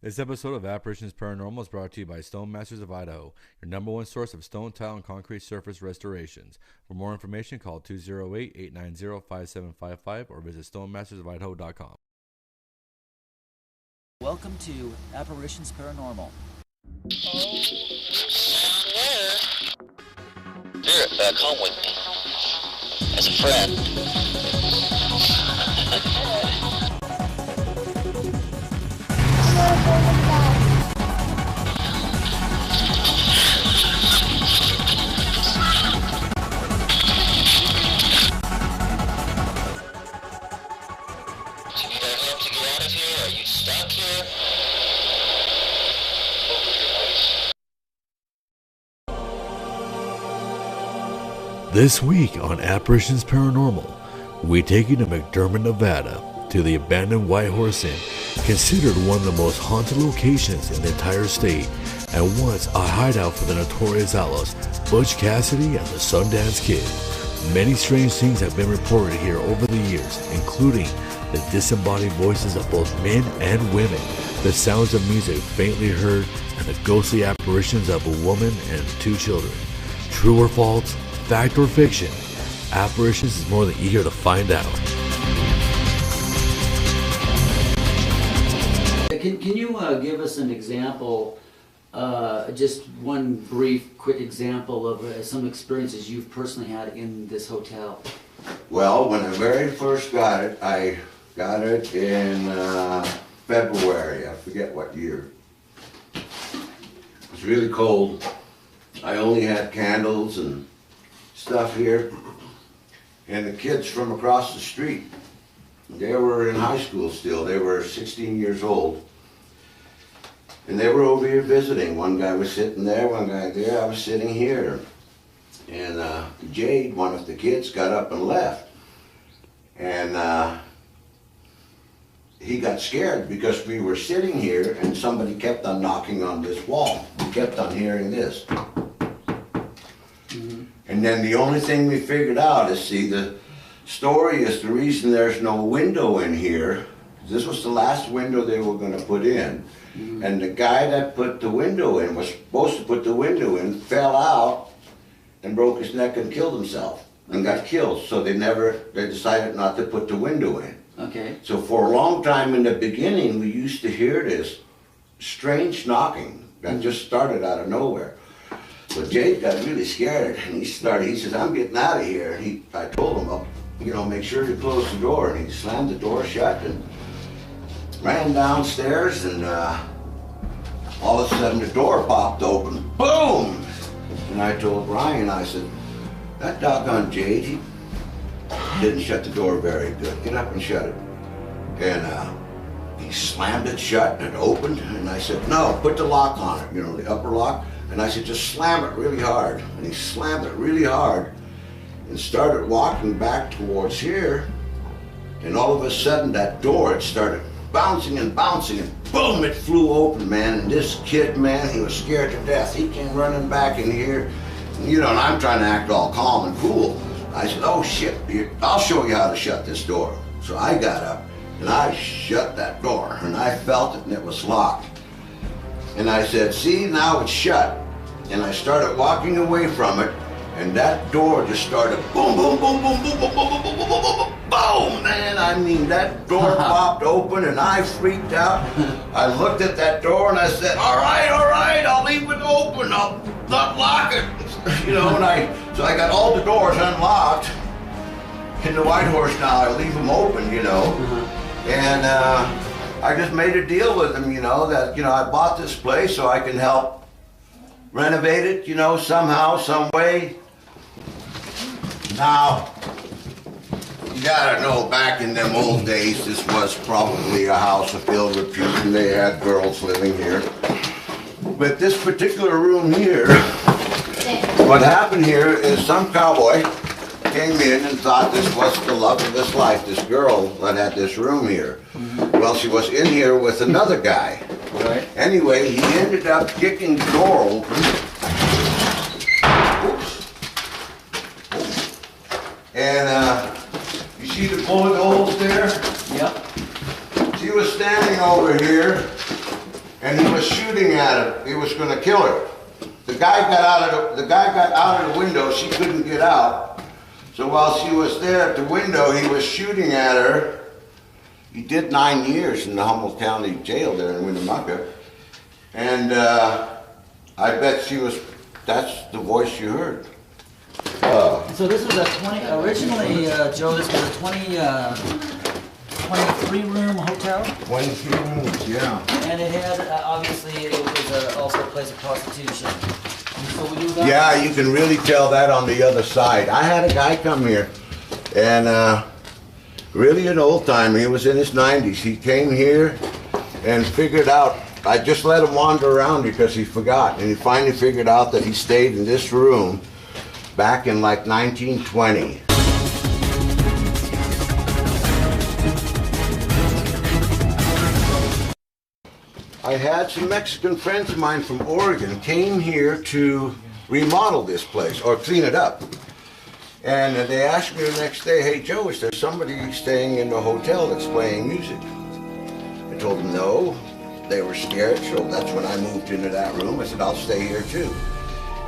This episode of Apparitions Paranormal is brought to you by Stone Masters of Idaho, your number one source of stone, tile, and concrete surface restorations. For more information, call 208-890-5755 or visit stonemastersofidaho.com. Welcome to Apparitions Paranormal. Spirit back home with me as a friend. Do you need our help to get out of here? Are you stuck here? This week on Apparitions Paranormal, we take you to McDermitt, Nevada, to the abandoned White Horse Inn, considered one of the most haunted locations in the entire state, and once a hideout for the notorious outlaws Butch Cassidy and the Sundance Kid. Many strange things have been reported here over the years, including the disembodied voices of both men and women, the sounds of music faintly heard, and the ghostly apparitions of a woman and two children. True or false? Fact or fiction? Apparitions is more than eager to find out. Can you give us an example, just one brief, quick example of some experiences you've personally had in this hotel? Well, when I very first got it, I got it in February. I forget what year. It was really cold. I only had candles and stuff here. And the kids from across the street, they were in high school still. They were 16 years old. And they were over here visiting. One guy was sitting there, one guy there. I was sitting here. And Jade, one of the kids, got up and left. And he got scared because we were sitting here and somebody kept on knocking on this wall. We kept on hearing this. And then the only thing we figured out is, see, the story is the reason there's no window in here. This was the last window they were going to put in. And the guy that put the window in, was supposed to put the window in, fell out and broke his neck and killed himself and got killed. So they decided not to put the window in. Okay. So for a long time in the beginning, we used to hear this strange knocking that just started out of nowhere. So Jake got really scared and he says, I'm getting out of here. And I told him, well, make sure you close the door. And he slammed the door shut and ran downstairs, and all of a sudden the door popped open. Boom! And I told Brian, I said, that doggone Jade, he didn't shut the door very good. Get up and shut it. And he slammed it shut and it opened. And I said, no, put the lock on it, the upper lock. And I said, just slam it really hard. And he slammed it really hard and started walking back towards here. And all of a sudden that door, it started bouncing and bouncing, and boom, it flew open, man. And this kid, man, he was scared to death. He came running back in here, and I'm trying to act all calm and cool. I said, oh shit, I'll show you how to shut this door. So I got up and I shut that door, and I felt it and it was locked. And I said, see, now it's shut. And I started walking away from it, and that door just started boom, boom, boom, boom, boom, boom, boom, boom, boom, boom, boom, boom, boom, man. I mean, that door popped open and I freaked out. I looked at that door and I said, all right, I'll leave it open. I'll not lock it. So I got all the doors unlocked. In the White Horse now, I leave them open, And I just made a deal with them, that, I bought this place so I can help renovate it, somehow, some way. Now, you gotta know, back in them old days, this was probably a house of ill repute, and they had girls living here. But this particular room here, what happened here is some cowboy came in and thought this was the love of his life, this girl that had this room here. Well, she was in here with another guy. Right. Anyway, he ended up kicking the door open. Oops. And you see the bullet holes there? Yep. She was standing over here was shooting at her. He was going to kill her. The guy got out of the window. She couldn't get out. So while she was there at the window, he was shooting at her. He did 9 years in the Humboldt County Jail there in Winnemucca. And I bet that's the voice you heard. So this was a 20, originally, Joe, this was a 23-room hotel? 23 rooms, yeah. And it had, obviously, it was also a place of prostitution. And so we do that? Yeah, you can really tell that on the other side. I had a guy come here, and really an old timer. He was in his 90s. He came here and figured out, I just let him wander around because he forgot. And he finally figured out that he stayed in this room back in like 1920. I had some Mexican friends of mine from Oregon came here to remodel this place or clean it up. And they asked me the next day, hey Joe, is there somebody staying in the hotel that's playing music? I told them no. They were scared, so that's when I moved into that room. I said, I'll stay here too.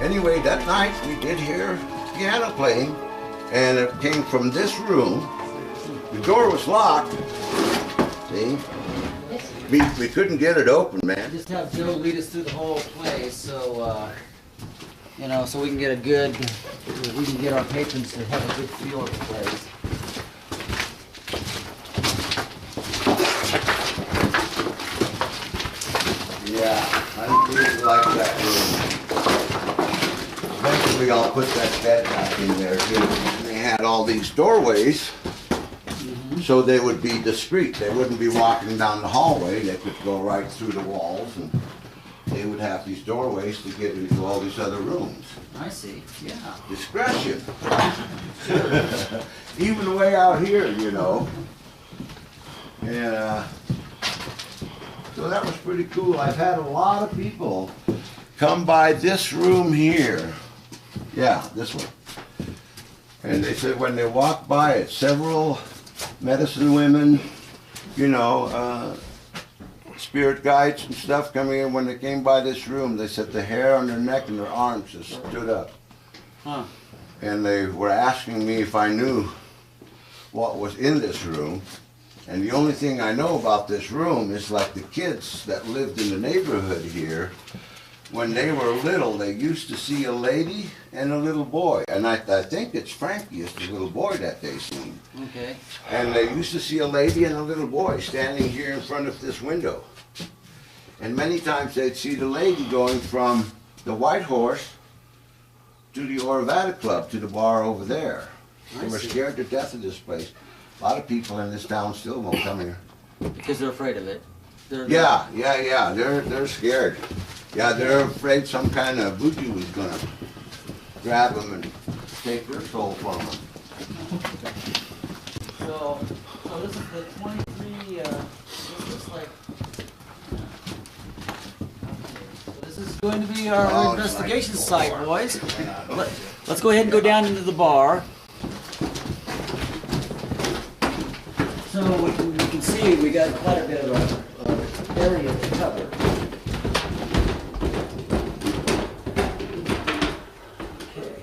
Anyway, that night we did hear piano playing, and it came from this room. The door was locked, see? We couldn't get it open, man. Just have Joe lead us through the whole place, so, you know, so we can get a good, we can get our patrons to have a good feel of the place. Yeah, I really like that room. Eventually I'll put that bed back in there too. And they had all these doorways, so they would be discreet. They wouldn't be walking down the hallway. They could go right through the walls, and they would have these doorways to get into all these other rooms. I see, yeah. Discretion. Even way out here, you know. Yeah. So that was pretty cool. I've had a lot of people come by this room here. Yeah, this one. And they said when they walk by it, several medicine women, you know, spirit guides and stuff coming in, when they came by this room, they said the hair on their neck and their arms just stood up. Huh. And they were asking me if I knew what was in this room. And the only thing I know about this room is like the kids that lived in the neighborhood here, when they were little, they used to see a lady and a little boy. And I think it's Frankie is the little boy that they seen. Okay. And they used to see a lady and a little boy standing here in front of this window. And many times they'd see the lady going from the White Horse to the Orvada Club, to the bar over there. They were scared to death of this place. A lot of people in this town still won't come here. Because they're afraid of it. Yeah. They're scared. Yeah, they're afraid some kind of voodoo is gonna grab them and take their soul from them. So this is the 23, this looks like, this is going to be our investigation site, boys. Let's go ahead and go down into the bar. So we can see we got quite a bit of area to cover. Okay.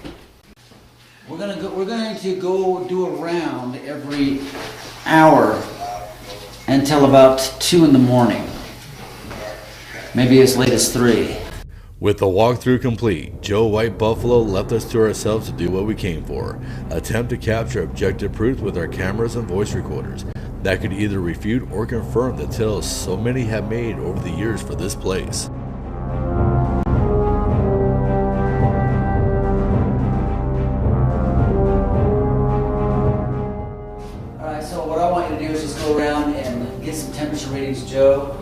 We're going to go do a round every hour until about 2 in the morning. Maybe as late as 3. With the walkthrough complete, Joe White Buffalo left us to ourselves to do what we came for, attempt to capture objective proof with our cameras and voice recorders that could either refute or confirm the tales so many have made over the years for this place. Alright, so what I want you to do is just go around and get some temperature readings, Joe.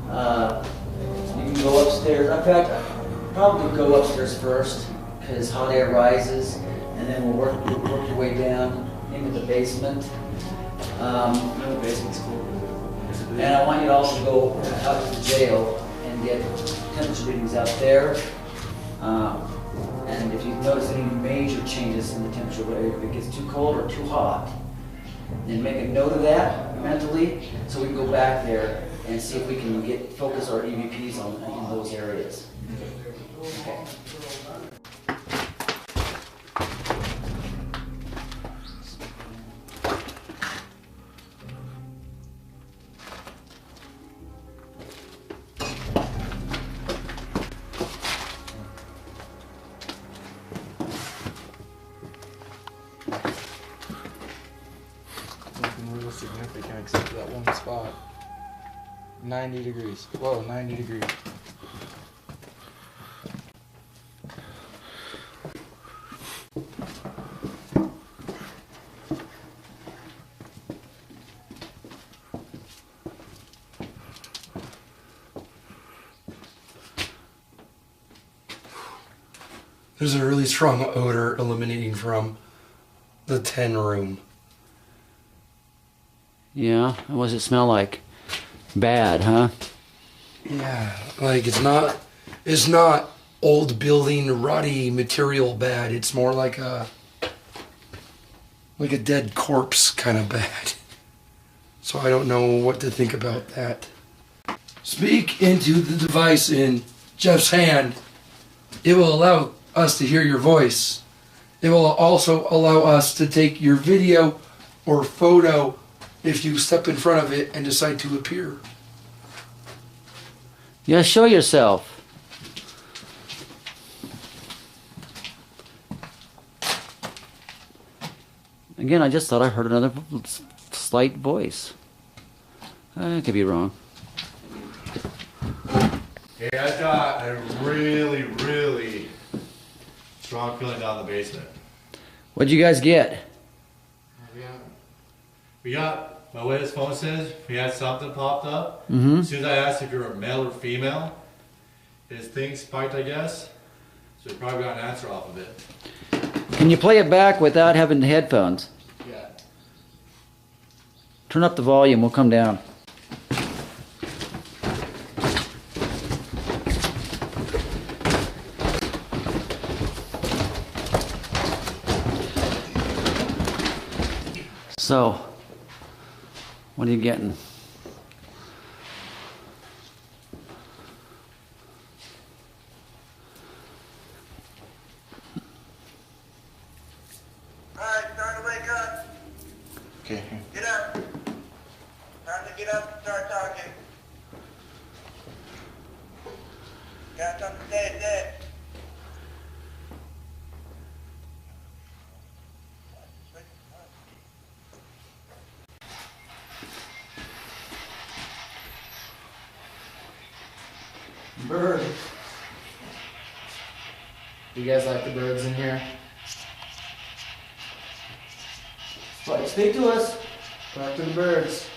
You can go upstairs. In fact, probably go upstairs first, because hot air rises, and then we'll work your way down into the basement. The basement's cool. And I want you to also go out to the jail and get temperature readings out there. And if you notice any major changes in the temperature, if it gets too cold or too hot, then make a note of that mentally, so we can go back there and see if we can focus our EVPs in those areas. Okay. Nothing real significant except for that one spot. 90 degrees. Whoa, 90 degrees. There's a really strong odor emanating from the 10 room. Yeah, and what does it smell like? Bad, huh? Yeah, like it's not old building, rotty material bad. It's more like a dead corpse kind of bad. So I don't know what to think about that. Speak into the device in Geoff's hand. It will allow us to hear your voice. It will also allow us to take your video or photo if you step in front of it and decide to appear. Yeah, show yourself. Again, I just thought I heard another slight voice. I could be wrong. Hey, I've got a really, really strong feeling down the basement. What'd you guys get? We got, by what his phone says, we had something popped up. Mm-hmm. As soon as I asked if you were male or female, his thing spiked, I guess. So we probably got an answer off of it. Can you play it back without having the headphones? Yeah. Turn up the volume, we'll come down. So, what are you getting? Alright, starting to wake up. Okay. Get up. Time to get up and start talking. Got something to say. Bird. You guys like the birds in here? Right, speak to us. Talk to the birds.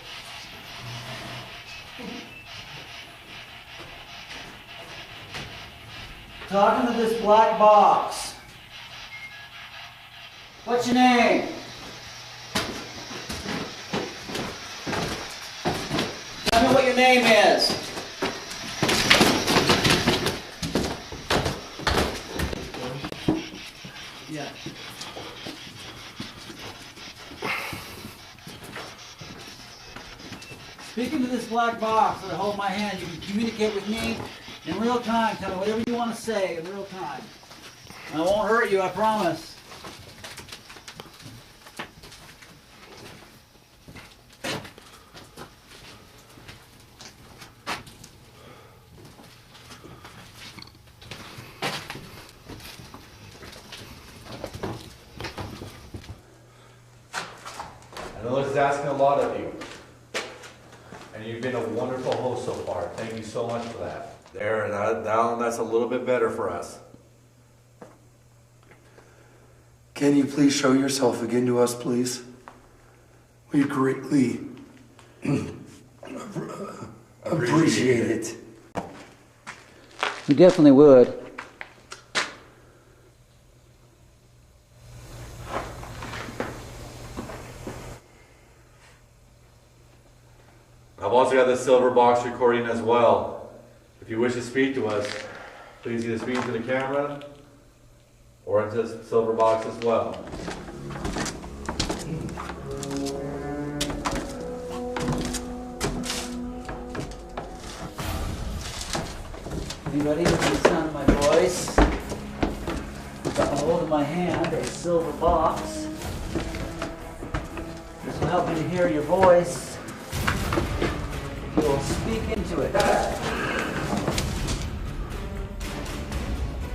Talking to this black box. What's your name? Tell me what your name is. Yeah. Speaking to this black box that hold my hand, you can communicate with me in real time. Tell me whatever you want to say in real time. I won't hurt you, I promise. I know this is asking a lot of you, and you've been a wonderful host so far. Thank you so much for that. There, now that's a little bit better for us. Can you please show yourself again to us, please? We greatly appreciate it. We definitely would. I've also got the silver box recording as well. If you wish to speak to us, please either speak to the camera or into the silver box as well. Anybody with the sound of my voice? Got a hold of my hand, a silver box. This will help me to hear your voice. You'll speak into it.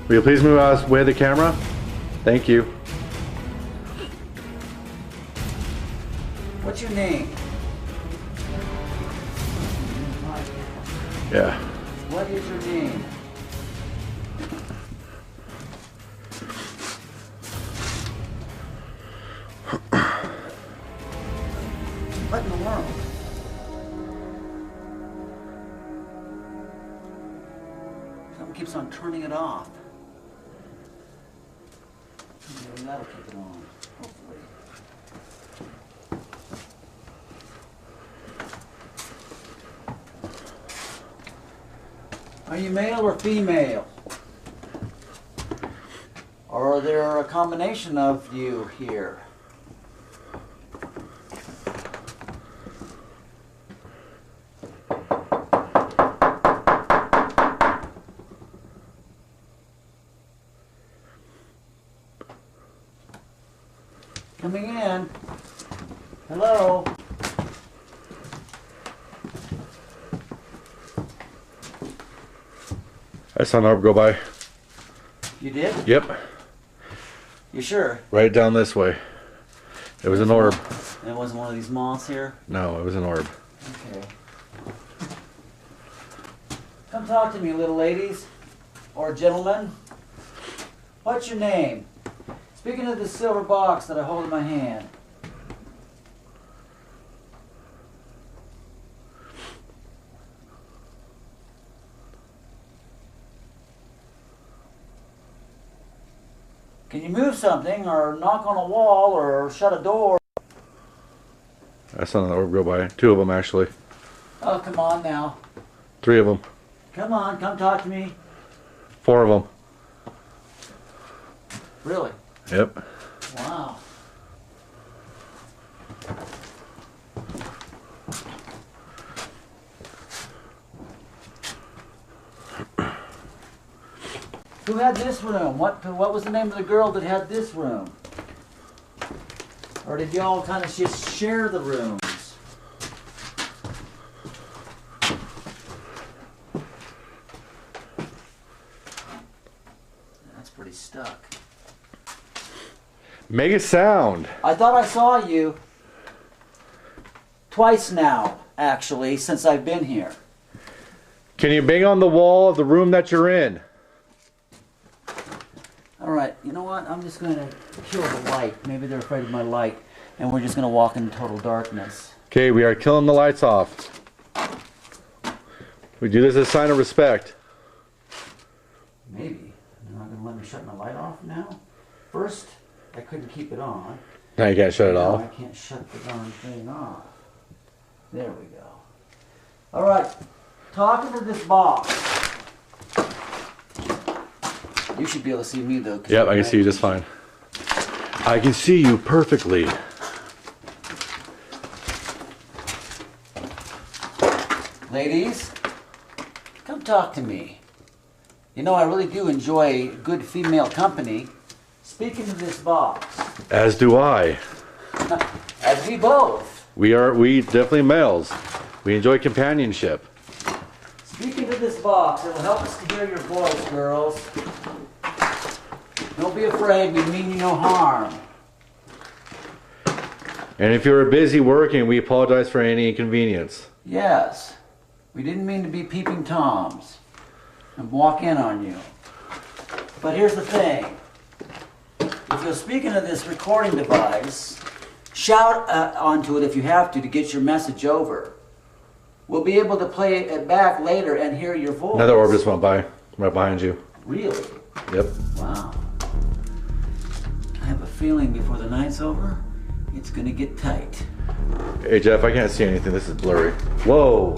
Will you please move out way of the camera? Thank you. What's your name? Yeah. What is your name? What in the world? Someone keeps on turning it off. Maybe that'll keep it on, hopefully. Are you male or female? Or are there a combination of you here? Coming in. Hello? I saw an orb go by. You did? Yep. You sure? Right down this way. It was an orb. And it wasn't one of these moths here? No, it was an orb. Okay. Come talk to me, little ladies. Or gentlemen. What's your name? Speaking of the silver box that I hold in my hand. Can you move something, or knock on a wall, or shut a door? I saw an orb go by. 2 of them, actually. Oh, come on now. 3 of them. Come on, come talk to me. 4 of them. Really? Yep. Wow. Who had this room? What was the name of the girl that had this room? Or did y'all kind of just share the rooms? That's pretty stuck. Make a sound. I thought I saw you twice now, actually, since I've been here. Can you bang on the wall of the room that you're in? All right, you know what? I'm just going to kill the light. Maybe they're afraid of my light, and we're just going to walk in total darkness. Okay, we are killing the lights off. We do this as a sign of respect. Maybe. They're not going to let me shut my light off now? First, I couldn't keep it on. Now you can't shut it Now off. I can't shut the darn thing off. There we go. All right, talking to this box. You should be able to see me, though. Yep, I can see you just fine. I can see you perfectly. Ladies, come talk to me. You know, I really do enjoy good female company. Speaking of this box. As do I. As we both. We definitely males. We enjoy companionship. Speaking of this box, it will help us to hear your voice, girls. Don't be afraid, we mean you no harm. And if you're busy working, we apologize for any inconvenience. Yes, we didn't mean to be peeping toms and walk in on you. But here's the thing. If you're speaking of this recording device, shout onto it if you have to get your message over. We'll be able to play it back later and hear your voice. Another orb just went by, right behind you. Really? Yep. Wow. I have a feeling before the night's over, it's gonna get tight. Hey Jeff, I can't see anything. This is blurry. Whoa!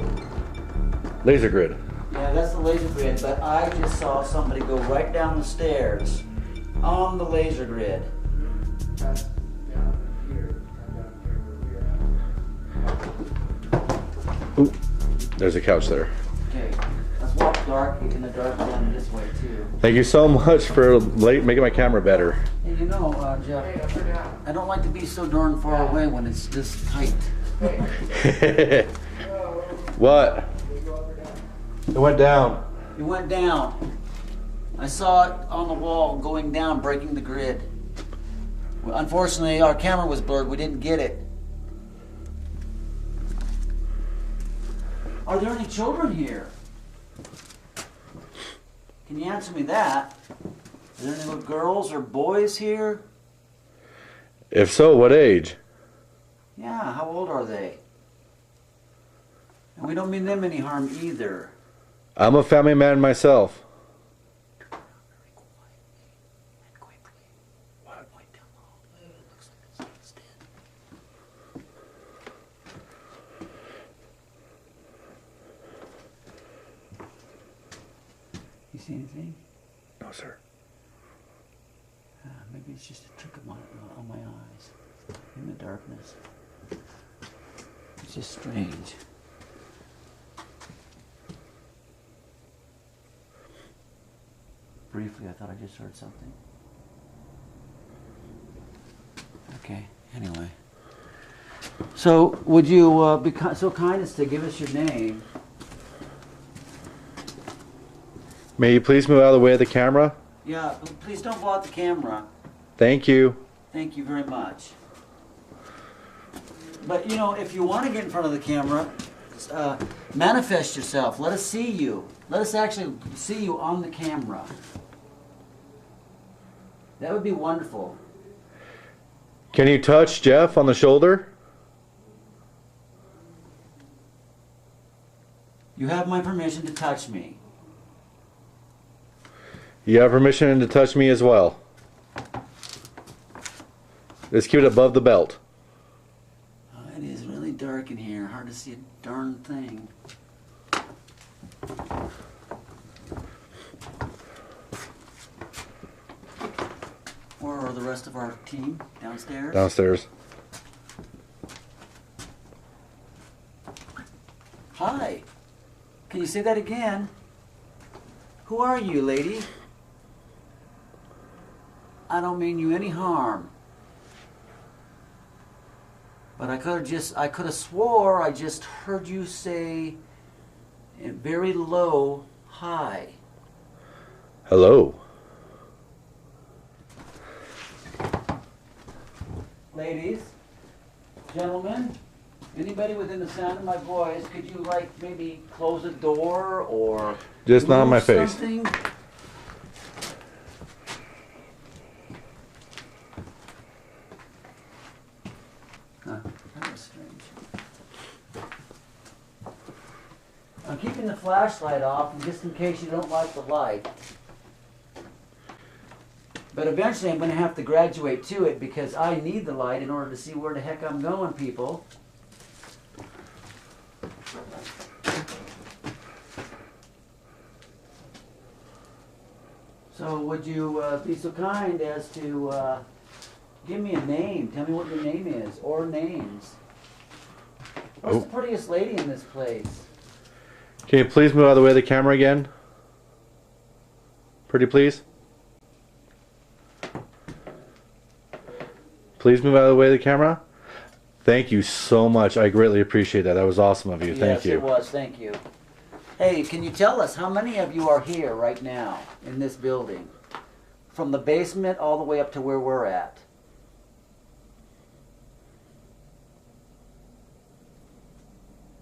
Laser grid. Yeah, that's the laser grid, but I just saw somebody go right down the stairs on the laser grid. Ooh, there's a couch there. Okay, let's walk. dark in the dark down this way too. Thank you so much for making my camera better. Hey, you know, Jeff, I don't like to be so darn far away when it's this tight. What? It went down. It went down. I saw it on the wall going down, breaking the grid. Well, unfortunately, our camera was blurred. We didn't get it. Are there any children here? Can you answer me that? Are there any little girls or boys here? If so, what age? Yeah, how old are they? And we don't mean them any harm either. I'm a family man myself. You see anything? No, sir. Maybe it's just a trick of my eyes in the darkness. It's just strange. Briefly, I thought I just heard something. Okay, anyway. So, would you be so kind as to give us your name? May you please move out of the way of the camera? Yeah, please don't block the camera. Thank you. Thank you very much. But, you know, if you want to get in front of the camera, manifest yourself. Let us see you. Let us actually see you on the camera. That would be wonderful. Can you touch Jeff on the shoulder? You have my permission to touch me. You have permission to touch me as well. Just keep it above the belt. Oh, it is really dark in here. Hard to see a darn thing. Where are the rest of our team? Downstairs? Downstairs. Hi. Can you say that again? Who are you, lady? I don't mean you any harm. But I could have swore I just heard you say very low, hi. Hello. Ladies, gentlemen, anybody within the sound of my voice, could you like maybe close a door or Just not on my face. something? Huh, that was strange. I'm keeping the flashlight off just in case you don't like the light. But eventually I'm going to have to graduate to it because I need the light in order to see where the heck I'm going, people. So would you be so kind as to give me a name? Tell me what your name is, or names. What's the prettiest lady in this place? Can you please move out of the way of the camera again? Pretty please? Please move out of the way of the camera. Thank you so much. I greatly appreciate that. That was awesome of you. Thank you. Yes, it was. Thank you. Hey, can you tell us how many of you are here right now in this building? From the basement all the way up to where we're at.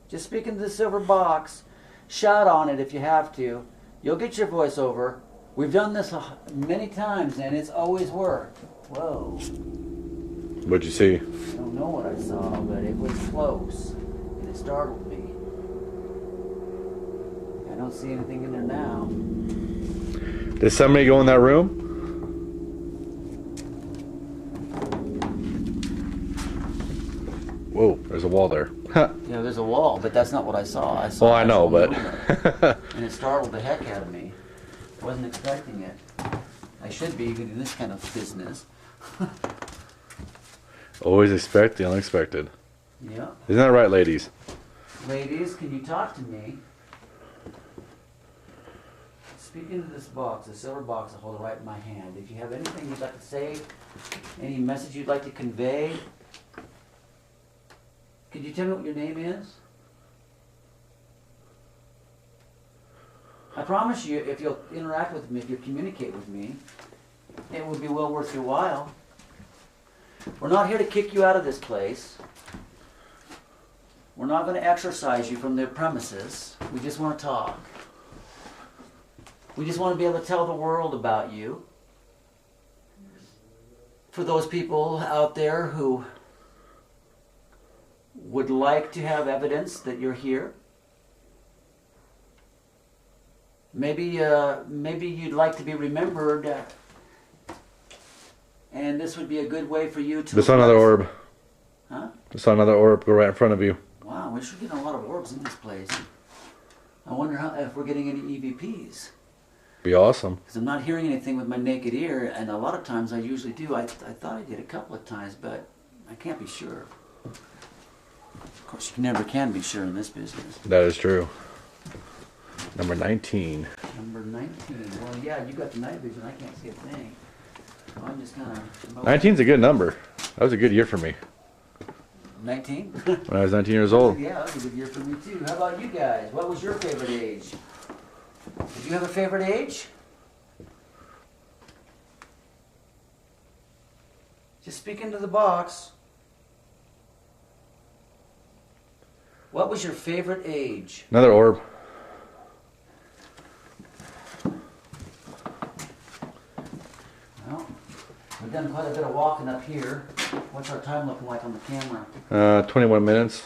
Just speak into the silver box. Shout on it if you have to. You'll get your voice over. We've done this many times and it's always worked. Whoa. What'd you see? I don't know what I saw, but it was close. And it startled me. I don't see anything in there now. Did somebody go in that room? Whoa, there's a wall there. Yeah, there's a wall, but that's not what I saw. I saw. Well, I know, but and it startled the heck out of me. Wasn't expecting it. I should be in this kind of business. always expect the unexpected. Yeah. Isn't that right, ladies? Ladies, can you talk to me? Speak into this box, the silver box I hold it right in my hand. If you have anything you'd like to say, any message you'd like to convey, could you tell me what your name is? I promise you, if you'll interact with me, if you communicate with me, it would be well worth your while. We're not here to kick you out of this place. We're not going to exorcise you from the premises. We just want to talk. We just want to be able to tell the world about you. For those people out there who would like to have evidence that you're here. Maybe you'd like to be remembered, and this would be a good way for you to... There's another orb. Huh? There's another orb go right in front of you. Wow, we're sure getting a lot of orbs in this place. I wonder if we're getting any EVPs. Be awesome. Because I'm not hearing anything with my naked ear, and a lot of times I usually do. I thought I did a couple of times, but I can't be sure. Of course, you never can be sure in this business. That is true. Number 19. Number 19. Well, yeah, you got the night vision. I can't see a thing. So I'm just kind of... 19's a good number. That was a good year for me. 19? When I was 19 years old. Yeah, that was a good year for me too. How about you guys? What was your favorite age? Did you have a favorite age? Just speak into the box. What was your favorite age? Another orb. Well, we've done quite a bit of walking up here. What's our time looking like on the camera? 21 minutes.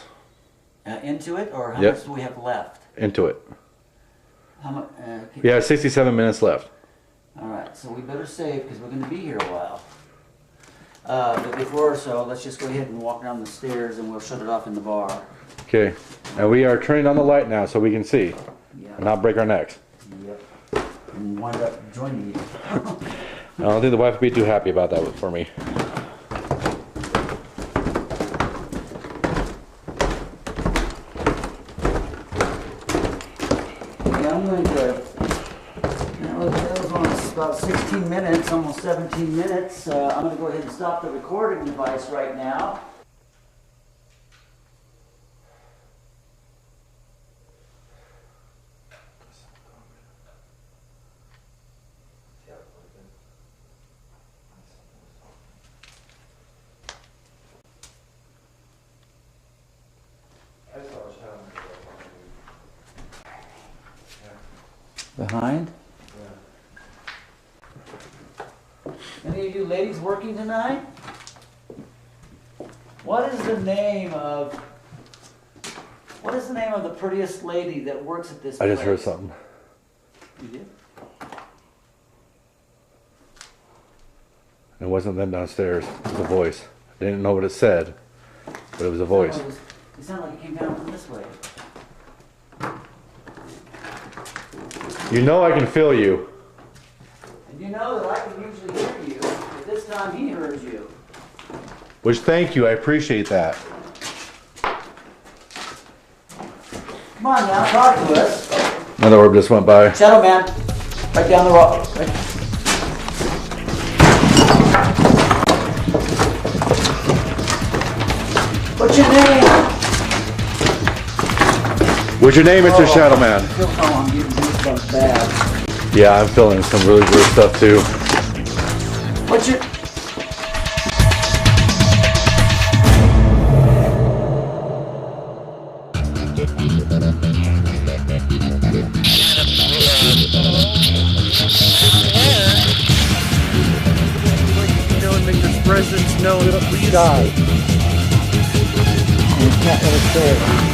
Into it, or how Yep. much do we have left? Into it. How much? We have 67 minutes left. All right, so we better save because we're going to be here a while. But before so, let's just go ahead and walk down the stairs and we'll shut it off in the bar. Okay. And we are turning on the light now so we can see Yeah. and not break our necks. Yep. And wind up joining you. I don't think the wife would be too happy about that for me. Yeah, I'm going to, that was on about 16 minutes, almost 17 minutes. I'm going to go ahead and stop the recording device right now. Behind? Yeah. Any of you ladies working tonight? What is the name of the prettiest lady that works at this place? I just heard something. You did? It wasn't them downstairs. It was a voice. I didn't know what it said, but it was a voice. It sounded like it came down from this way. You know I can feel you. And you know that I can usually hear you, but this time he heard you. Which, thank you. I appreciate that. Come on now, talk to us. Another orb just went by. Shadow Man, right down the road. Right. What's your name? What's your name, Mr. Shadow Man? Oh, I'm getting goosebumps bad. Yeah, I'm feeling some really weird stuff too. What's your... Make this presence known that we die. You can't really say it.